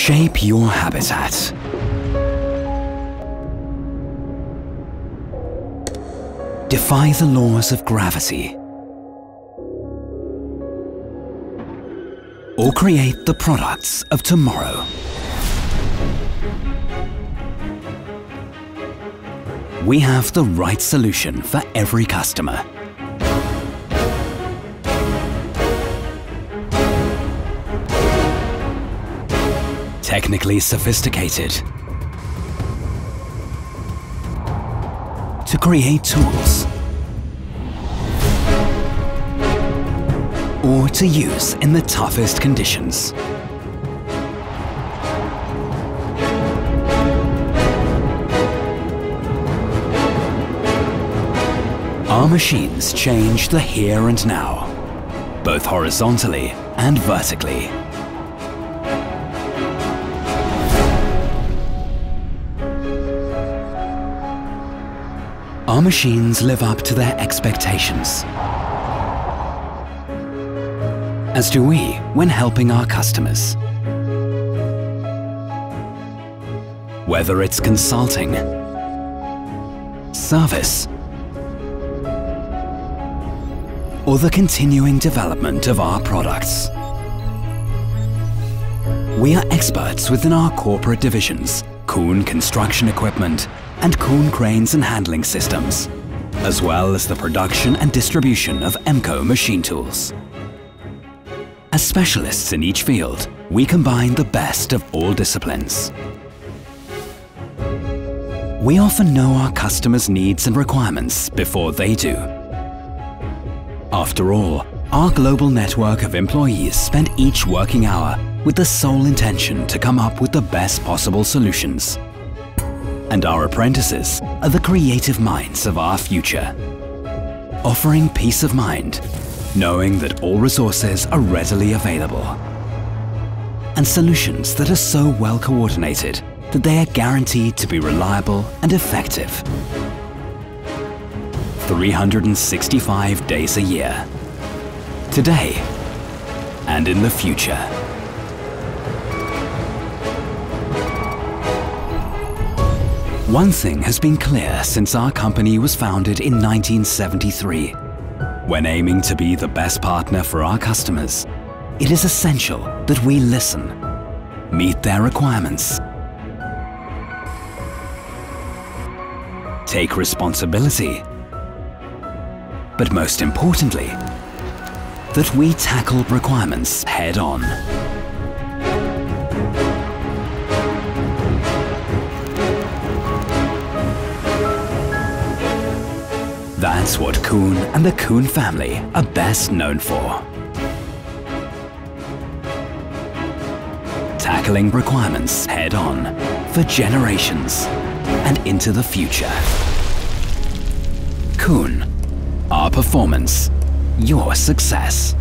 Shape your habitat. Defy the laws of gravity. Or create the products of tomorrow. We have the right solution for every customer. Technically sophisticated. To create tools. Or to use in the toughest conditions. Our machines change the here and now, both horizontally and vertically. Our machines live up to their expectations, as do we when helping our customers. Whether it's consulting, service, or the continuing development of our products. We are experts within our corporate divisions, KUHN Construction Equipment and KUHN Cranes and Handling Systems, as well as the production and distribution of EMCO machine tools. As specialists in each field, we combine the best of all disciplines. We often know our customers' needs and requirements before they do. After all, our global network of employees spend each working hour with the sole intention to come up with the best possible solutions. And our apprentices are the creative minds of our future, offering peace of mind, knowing that all resources are readily available, and solutions that are so well coordinated that they are guaranteed to be reliable and effective. 365 days a year, today and in the future. One thing has been clear since our company was founded in 1973. When aiming to be the best partner for our customers, it is essential that we listen, meet their requirements, take responsibility, but most importantly, that we tackle requirements head-on. That's what KUHN and the KUHN family are best known for. Tackling requirements head-on for generations and into the future. KUHN, our performance, your success.